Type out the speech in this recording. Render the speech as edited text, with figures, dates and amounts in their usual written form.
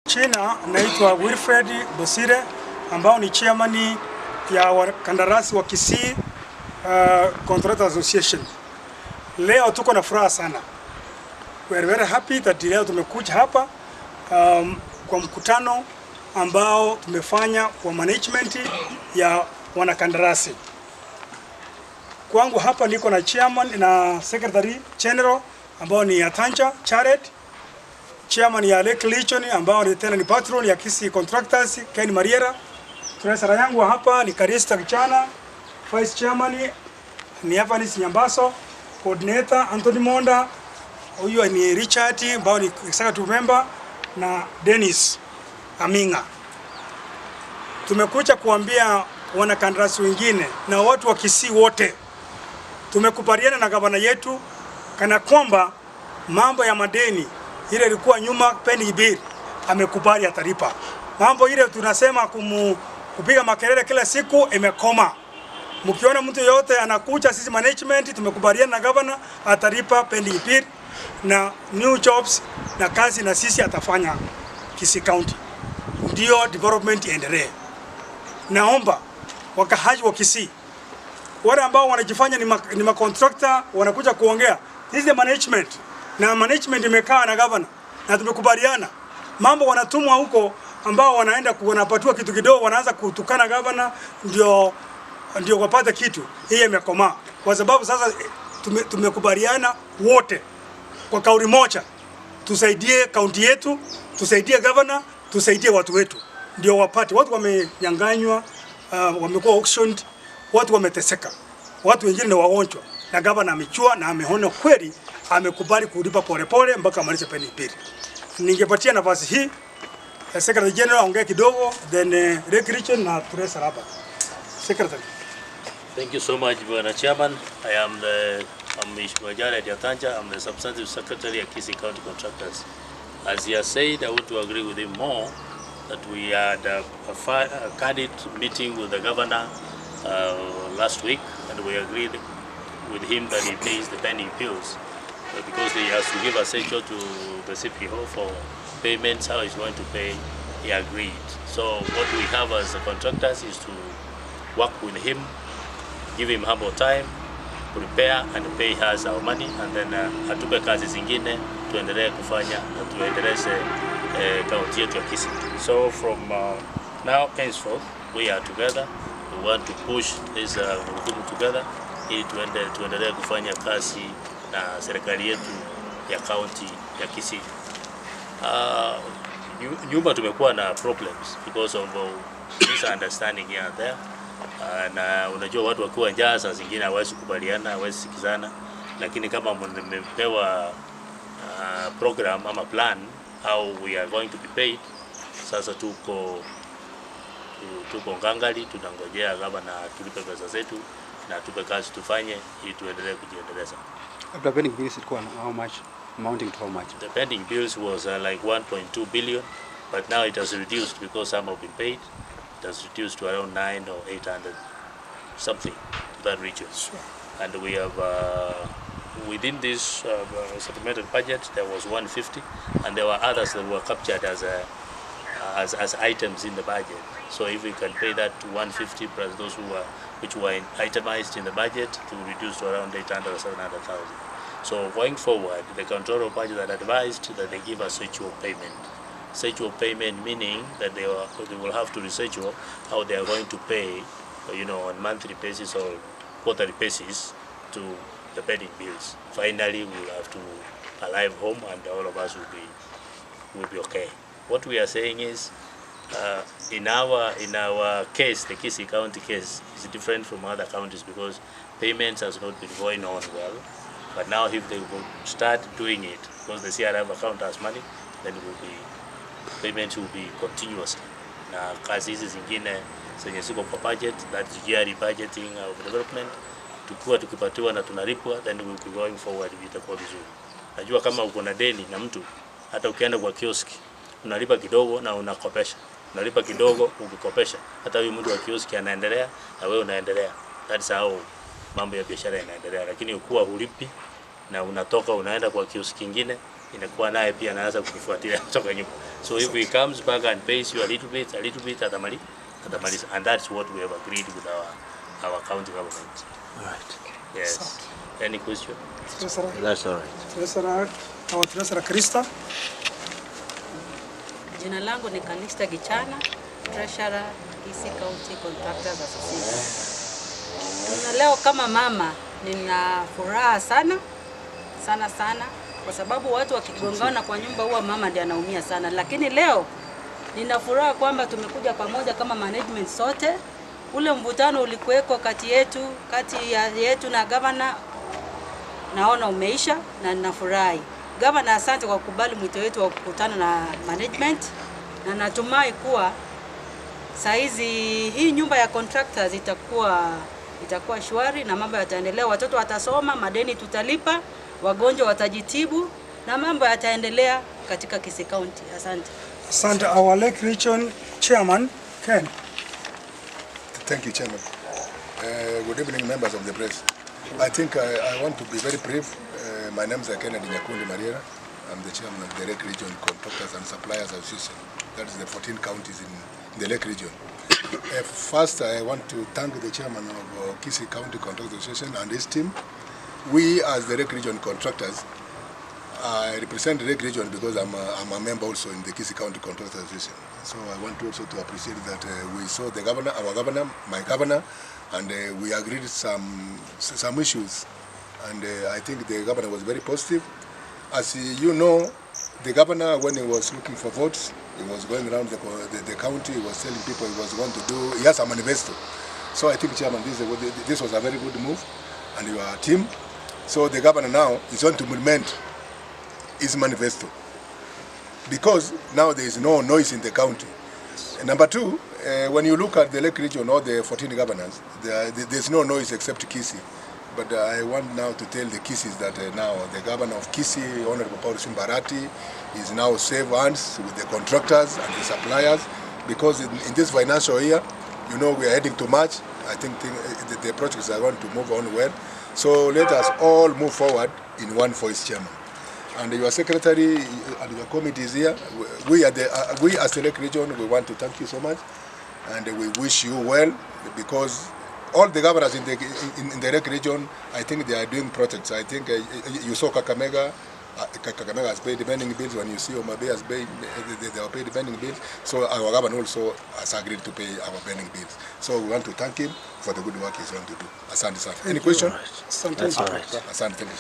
China naitwa Wilfred Bosire ambao ni chairman ya wakandarasi wa Kisii Contractors Association. Leo tuko na furaha sana. We are very happy that leo tumekuja hapa kwa mkutano ambao tumefanya kwa management ya wanakandarasi. Kwangu hapa niko na chairman na secretary general ambao ni Atanja Charet, chairman ya Lake Legion ambao ni tena ni patron ya Kisii Contractors Ken Mariera. Treasurer yangu hapa ni Karista Kichana, vice chairman ni Evanis Nyambaso, coordinator Anthony Monda, huyu ni Richard ambao ni executive member na Dennis Aminga. Tumekuja kuambia wanakandarasi wengine na watu wa Kisii wote, tumekubaliana na gavana yetu kana kwamba mambo ya madeni ile ilikuwa nyuma pending bill amekubali atalipa. Mambo ile tunasema kupiga makelele kila siku imekoma. Mkiona mtu yote anakuja, sisi management tumekubaliana na gavana atalipa pending bill na new jobs na kazi na sisi atafanya Kisii County. Ndio development iendelee. Naomba wakahaji wa Kisii wale ambao wanajifanya ni ma contractor wanakuja kuongea. This is the management. Na management imekaa na governor na tumekubaliana. Mambo wanatumwa huko ambao wanaenda wanapatiwa kitu kidogo wanaanza kutukana governor ndio wapate kitu. Hii imekoma. Kwa sababu sasa tumekubaliana wote kwa kauli moja. Tusaidie kaunti yetu, tusaidie governor, tusaidie watu wetu. Ndio wapate. Watu wamenyang'anywa, wamekuwa auctioned, watu wameteseka. Watu wengine ni wagonjwa. Na governor amechua na ameona kweli amekubali kulipa polepole mpaka amalize pending bill. Ningepatia nafasi hii Secretary General ongea kidogo, then Lake Region na Treasurer hapa. Secretary. Thank you so much, Mr. Chairman. I'm Majara Diatanja. I'm the Substantive Secretary at Kisii County Contractors. As he has said, I want to agree with him more that we had a candid meeting with the governor last week, and we agreed with him that he pays the pending bills because he has to give a schedule to the CPO for payments, how he's going to pay. He agreed. So what we have as the contractors is to work with him, give him ample time, prepare and pay us our money, and then atupe kazi zingine tuendelee kufanya na tuendeleze kaunti yetu ya Kisii. So from now henceforth we are together. We want to push this together ili tuendelee kufanya kazi na serikali yetu ya kaunti ya Kisii. Nyuma tumekuwa na problems because of misunderstanding here and there. Na unajua watu wakiwa njaa saa zingine hawezi kubaliana, hawezi sikizana, lakini kama mmepewa program ama plan how we are going to be paid, sasa tuko ngangali, tunangojea gavana tulipe pesa zetu na tupe kazi tufanye ili tuendelee kujiendeleza. The pending bills ilikuwa how much, amounting to how much? The pending bills was like 1.2 billion, but now it has reduced because some have been paid. It has reduced to around 900 or 800 something to that region. Sure. And we have within this supplemental budget there was 150, and there were others that were captured as items in the budget. So if we can pay that to 150 plus those which were itemized in the budget, to reduce to around 800 or 700,000. So going forward, the controller budget had advised that they give a schedule payment. Schedule payment meaning that they will have to reschedule how they are going to pay, on monthly basis or quarterly basis to the pending bills. Finally, we'll have to arrive home and all of us will be okay. What we are saying is, in our case, the Kisii County case is different from other counties because payments has not been going on well. But now if they will start doing it, because the CRF account has money, then payments will be continuously. Na kazi hizi zingine zenye ziko kwa budget, that's yearly budgeting of development, tukipatiwa na tunalipwa, then we will be going forward itakuwa vizuri. Najua kama uko na deni na mtu, hata ukienda kwa kioski unalipa kidogo na unakopesha, unalipa kidogo ukikopesha, hata huyu mtu wa kioski anaendelea na wewe unaendelea. That's how mambo ya biashara yanaendelea. Lakini ukuwa hulipi na unatoka unaenda kwa kioski kingine, inakuwa naye pia anaanza kukufuatilia kutoka nyuma. So if he comes back and pays you a little bit, atamali, and that's what we have agreed with our county government. All right. Yes. Any question? That's all right. Our Treasurer Krista. Jina langu ni Kalista Gichana, Treasurer Kisii County Contractors Association. Na leo kama mama nina furaha sana kwa sababu watu wakigongana kwa nyumba huwa mama ndiye anaumia sana, lakini leo nina furaha kwamba tumekuja pamoja kama management sote. Ule mvutano ulikuweko kati yetu na governor naona umeisha na ninafurahi. Governor, asante kwa kukubali mwito wetu wa kukutana na management, na natumai kuwa saizi hii nyumba ya contractors itakuwa shwari na mambo yataendelea. Watoto watasoma, madeni tutalipa, wagonjwa watajitibu na mambo yataendelea katika Kisii County. Asante. Asante. Our Lake Region Chairman Ken. Thank you, Chairman. Good evening, members of the press. I think I want to be very brief. My name is Kennedy Nyakundi Mariera. I'm the chairman of the Lake Region Contractors and Suppliers Association. That is the 14 counties in the Lake Region. First, I want to thank the chairman of Kisii County Contractors Association and his team. We, as the Lake Region Contractors, I represent the Lake Region because I'm a member also in the Kisii County Contractors Association. So I want also to appreciate that we saw the governor, our governor, my governor, and we agreed some issues. And I think the governor was very positive. As you know, the governor, when he was looking for votes, he was going around the county, he was telling people he was going to do, he has a manifesto. So I think, Chairman, this was a very good move, and your team. So the governor now is going to implement his manifesto, because now there is no noise in the county. And number two, when you look at the Lake Region, all the 14 governors, there's no noise except Kisii. But I want now to tell the Kisiis that now the governor of Kisii, Honorable H.E Simba, is now safe hands with the contractors and the suppliers, because in this financial year, you know, we are heading to March. I think the projects are going to move on well. So let us all move forward in one voice, Chairman. And your secretary and your committee is here. We as the Lake Region, we want to thank you so much, and we wish you well, because all the governors in the Lake Region, I think they are doing projects. I think you saw Kakamega has paid the pending bills. When you see Omabe has paid, they are paid the pending bills. So our governor also has agreed to pay our pending bills. So we want to thank him for the good work he's going to do. Asante sana. Any question? That's all right. Asante. Thank you.